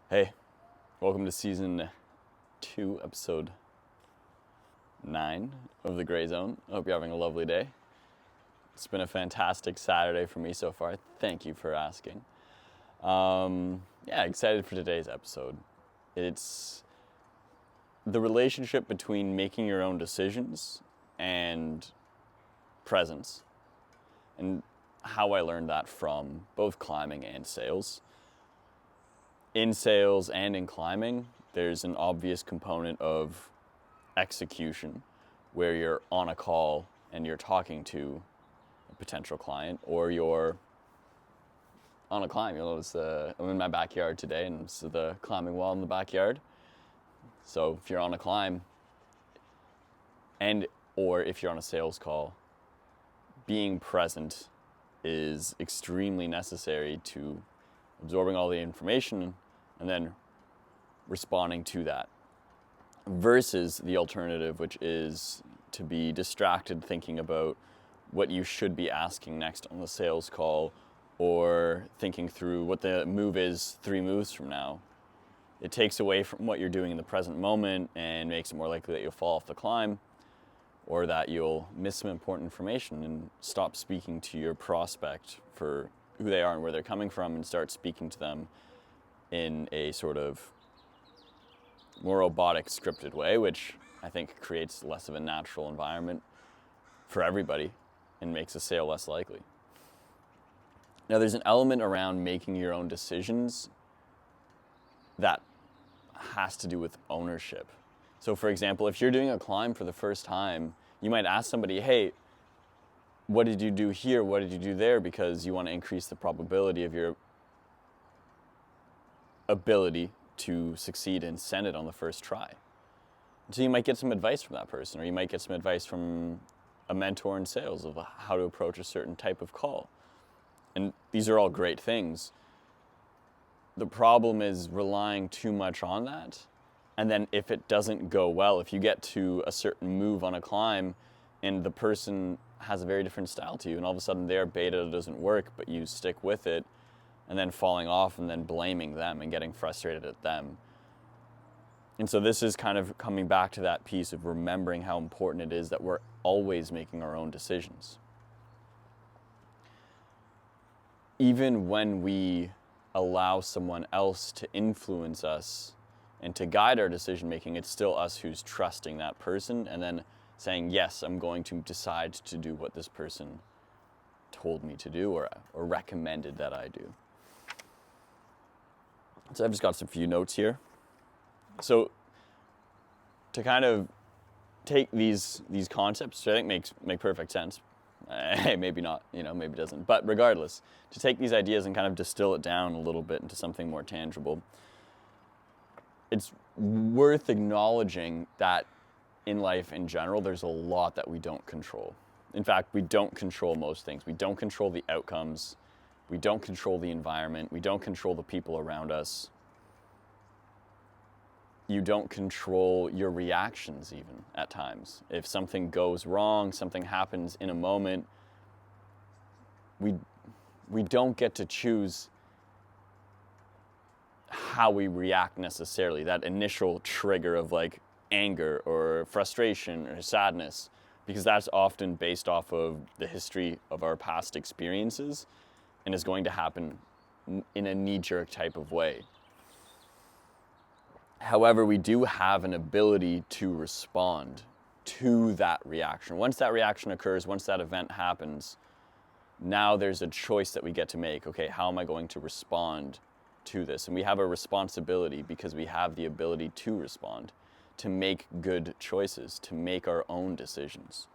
Hey, welcome to season 2, episode 9 of The Gray Zone. I hope you're having a lovely day. It's been a fantastic Saturday for me so far. Thank you for asking. Excited for today's episode. It's the relationship between making your own decisions and presence, and how I learned that from both climbing and sales. In sales and in climbing, there's an obvious component of execution where you're on a call and you're talking to a potential client, or you're on a climb. You'll notice I'm in my backyard today, and this is the climbing wall in the backyard. So if you're on a climb or if you're on a sales call, being present is extremely necessary to absorbing all the information and then responding to that, versus the alternative, which is to be distracted thinking about what you should be asking next on the sales call, or thinking through what the move is 3 moves from now. It takes away from what you're doing in the present moment and makes it more likely that you'll fall off the climb, or that you'll miss some important information and stop speaking to your prospect for who they are and where they're coming from, and start speaking to them in a sort of more robotic, scripted way, which I think creates less of a natural environment for everybody and makes a sale less likely. Now, there's an element around making your own decisions that has to do with ownership. So for example, if you're doing a climb for the first time, you might ask somebody, hey, what did you do here? What did you do there? Because you want to increase the probability of your ability to succeed and send it on the first try. So you might get some advice from that person, or you might get some advice from a mentor in sales of how to approach a certain type of call. And these are all great things. The problem is relying too much on that. And then if it doesn't go well, if you get to a certain move on a climb and the person has a very different style to you, and all of a sudden their beta doesn't work, but you stick with it, and then falling off and then blaming them and getting frustrated at them. And so this is kind of coming back to that piece of remembering how important it is that we're always making our own decisions. Even when we allow someone else to influence us and to guide our decision making, it's still us who's trusting that person and then saying, yes, I'm going to decide to do what this person told me to do or recommended that I do. So I've just got some few notes here. So to kind of take these concepts, which I think make perfect sense. Hey, maybe not, maybe it doesn't. But regardless, to take these ideas and kind of distill it down a little bit into something more tangible, it's worth acknowledging that in life in general, there's a lot that we don't control. In fact, we don't control most things. We don't control the outcomes. We don't control the environment. We don't control the people around us. You don't control your reactions even at times. If something goes wrong, something happens in a moment, we don't get to choose how we react necessarily. That initial trigger of like anger or frustration or sadness, because that's often based off of the history of our past experiences and is going to happen in a knee-jerk type of way. However, we do have an ability to respond to that reaction. Once that reaction occurs, once that event happens, now there's a choice that we get to make. Okay, how am I going to respond to this? And we have a responsibility, because we have the ability to respond, to make good choices, to make our own decisions.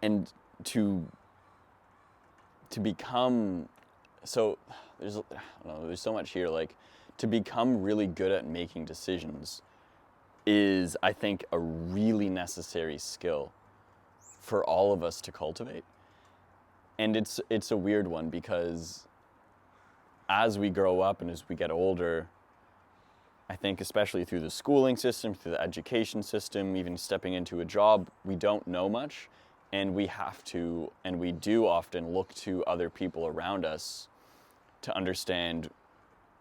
And to become, so there's so much here, like to become really good at making decisions is, I think, a really necessary skill for all of us to cultivate. And it's a weird one, because as we grow up and as we get older, I think especially through the schooling system, through the education system, even stepping into a job, we don't know much. And we have to, and we do often look to other people around us to understand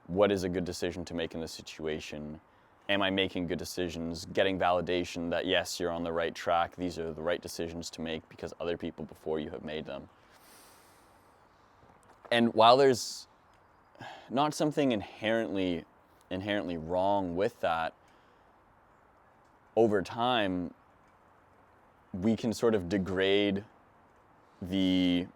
what is a good decision to make in this situation? Am I making good decisions? Getting validation that yes, you're on the right track. These are the right decisions to make because other people before you have made them. And while there's not something inherently wrong with that, over time, we can sort of degrade the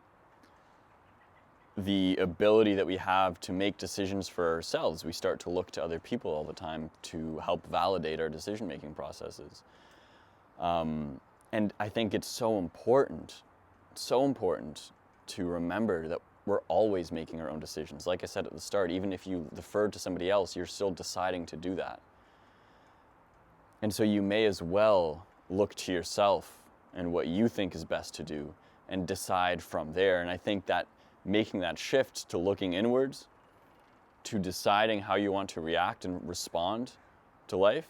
ability that we have to make decisions for ourselves. We start to look to other people all the time to help validate our decision-making processes. And I think it's so important to remember that we're always making our own decisions. Like I said at the start, even if you defer to somebody else, you're still deciding to do that. And so you may as well look to yourself and what you think is best to do and decide from there. And I think that making that shift to looking inwards, to deciding how you want to react and respond to life,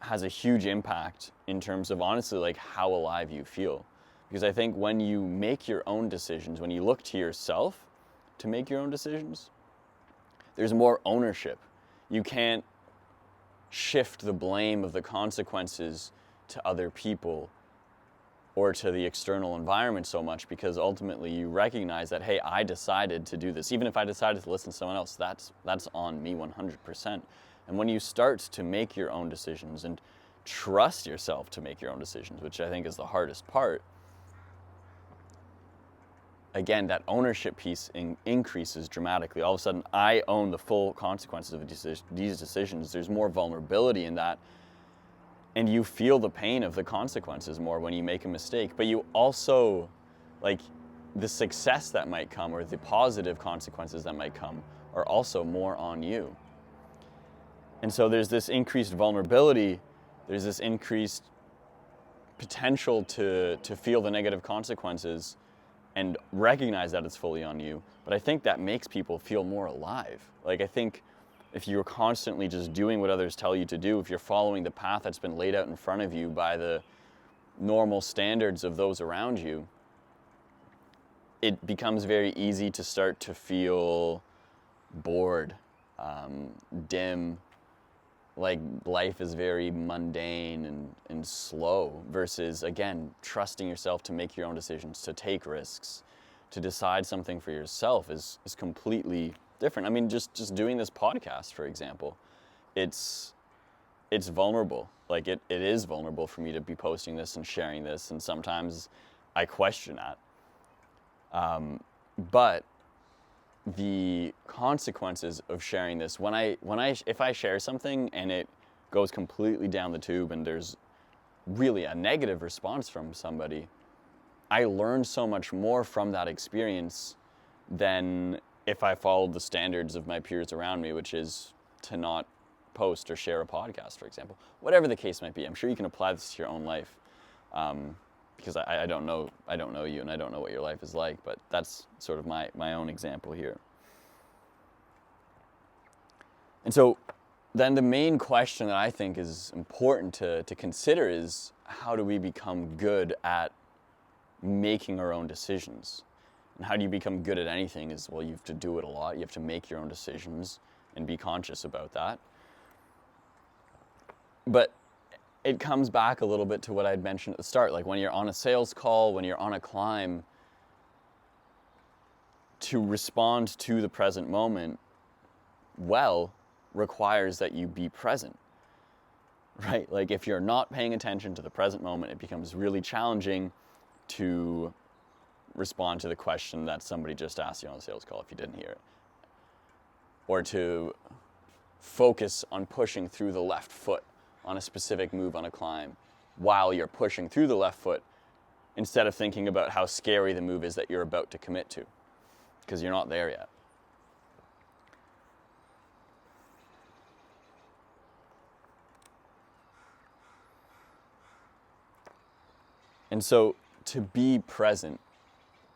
has a huge impact in terms of honestly like how alive you feel. Because I think when you make your own decisions, when you look to yourself to make your own decisions, there's more ownership. You can't shift the blame of the consequences to other people or to the external environment so much, because ultimately you recognize that, hey, I decided to do this. Even if I decided to listen to someone else, that's on me 100%. And when you start to make your own decisions and trust yourself to make your own decisions, which I think is the hardest part, again, that ownership piece increases dramatically. All of a sudden, I own the full consequences of these decisions. There's more vulnerability in that. And you feel the pain of the consequences more when you make a mistake. But you also, like, the success that might come or the positive consequences that might come are also more on you. And so there's this increased vulnerability. There's this increased potential to feel the negative consequences and recognize that it's fully on you. But I think that makes people feel more alive. Like, I think if you're constantly just doing what others tell you to do, if you're following the path that's been laid out in front of you by the normal standards of those around you, it becomes very easy to start to feel bored, dim, like life is very mundane and slow, versus, again, trusting yourself to make your own decisions, to take risks, to decide something for yourself is completely different. I mean, just doing this podcast, for example, it's vulnerable. Like it is vulnerable for me to be posting this and sharing this, and sometimes I question that. But the consequences of sharing this, if I share something and it goes completely down the tube and there's really a negative response from somebody, I learn so much more from that experience than if I followed the standards of my peers around me, which is to not post or share a podcast, for example. Whatever the case might be, I'm sure you can apply this to your own life, because I don't know you and I don't know what your life is like, but that's sort of my own example here. And so then the main question that I think is important to consider is, how do we become good at making our own decisions? And how do you become good at anything is, well, you have to do it a lot. You have to make your own decisions and be conscious about that. But it comes back a little bit to what I'd mentioned at the start. Like when you're on a sales call, when you're on a climb, to respond to the present moment well requires that you be present, right? Like if you're not paying attention to the present moment, it becomes really challenging to respond to the question that somebody just asked you on a sales call if you didn't hear it, or to focus on pushing through the left foot on a specific move on a climb while you're pushing through the left foot, instead of thinking about how scary the move is that you're about to commit to, because you're not there yet. And so to be present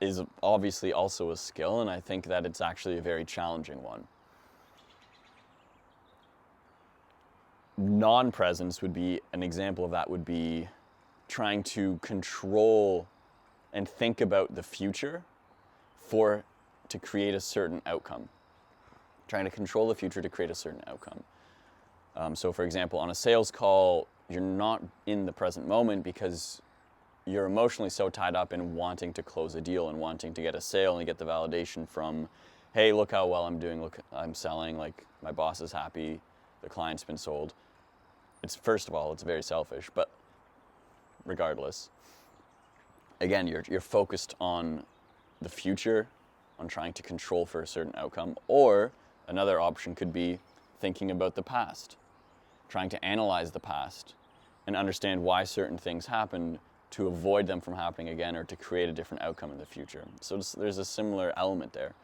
is obviously also a skill, and I think that it's actually a very challenging one. Non-presence would be an example of that, would be trying to control and think about the future to create a certain outcome. trying to control the future to create a certain outcome. So for example, on a sales call, you're not in the present moment because you're emotionally so tied up in wanting to close a deal and wanting to get a sale and get the validation from, hey, look how well I'm doing, look, I'm selling, like my boss is happy, the client's been sold. It's, first of all, it's very selfish, but regardless, again, you're focused on the future, on trying to control for a certain outcome, or another option could be thinking about the past, trying to analyze the past and understand why certain things happened to avoid them from happening again or to create a different outcome in the future. So there's a similar element there.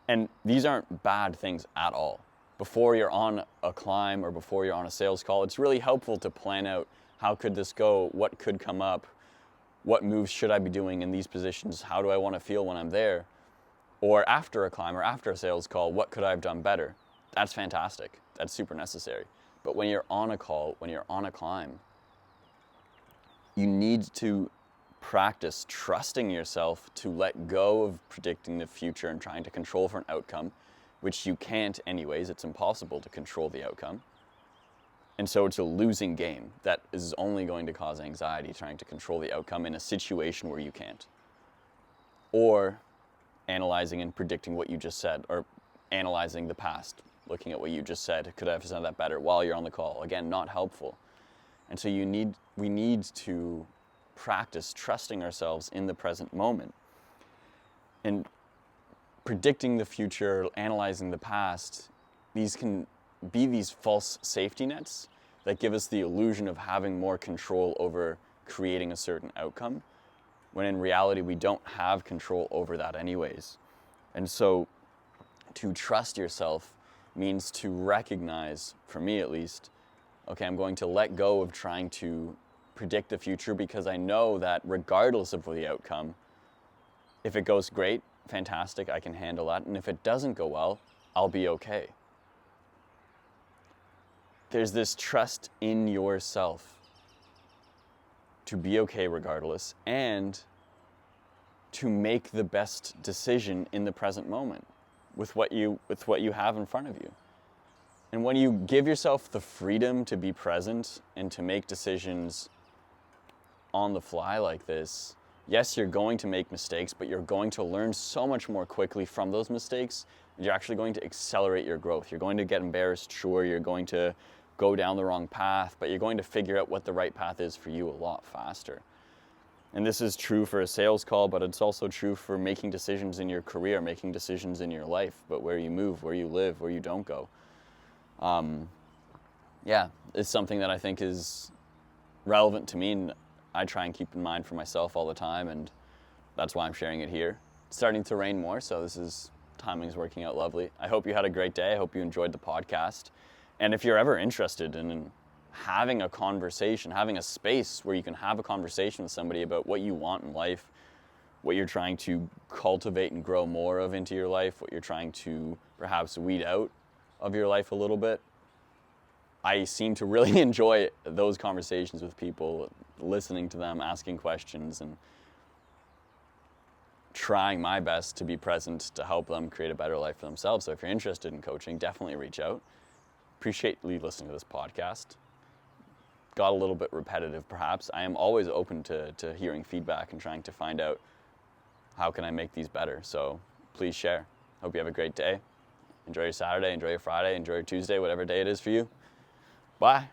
And these aren't bad things at all. Before you're on a climb or before you're on a sales call, it's really helpful to plan out how could this go, what could come up, what moves should I be doing in these positions, how do I want to feel when I'm there? Or after a climb or after a sales call, what could I have done better? That's fantastic. That's super necessary. But when you're on a call, when you're on a climb, you need to practice trusting yourself to let go of predicting the future and trying to control for an outcome, which you can't anyways. It's impossible to control the outcome. And so it's a losing game that is only going to cause anxiety trying to control the outcome in a situation where you can't. Or analyzing and predicting what you just said, or analyzing the past, looking at what you just said, could I have said that better while you're on the call? Again, not helpful. And so we need to practice trusting ourselves in the present moment. And predicting the future, analyzing the past, these can be these false safety nets that give us the illusion of having more control over creating a certain outcome, when in reality we don't have control over that anyways. And so to trust yourself means to recognize, for me at least, okay, I'm going to let go of trying to predict the future because I know that regardless of the outcome, if it goes great, fantastic, I can handle that. And if it doesn't go well, I'll be okay. There's this trust in yourself to be okay regardless and to make the best decision in the present moment with what you have in front of you. And when you give yourself the freedom to be present and to make decisions on the fly like this, yes, you're going to make mistakes, but you're going to learn so much more quickly from those mistakes, and you're actually going to accelerate your growth. You're going to get embarrassed, sure, you're going to go down the wrong path, but you're going to figure out what the right path is for you a lot faster. And this is true for a sales call, but it's also true for making decisions in your career, making decisions in your life, but where you move, where you live, where you don't go. It's something that I think is relevant to me, and I try and keep in mind for myself all the time, and that's why I'm sharing it here. It's starting to rain more, so timing's working out lovely. I hope you had a great day. I hope you enjoyed the podcast. And if you're ever interested in having a conversation, having a space where you can have a conversation with somebody about what you want in life, what you're trying to cultivate and grow more of into your life, what you're trying to perhaps weed out of your life a little bit, I seem to really enjoy those conversations with people, listening to them, asking questions, and trying my best to be present to help them create a better life for themselves. So if you're interested in coaching, definitely reach out. Appreciate you listening to this podcast. Got a little bit repetitive perhaps. I am always open to hearing feedback and trying to find out how can I make these better. So please share. Hope you have a great day. Enjoy your Saturday, enjoy your Friday, enjoy your Tuesday, whatever day it is for you. Bye.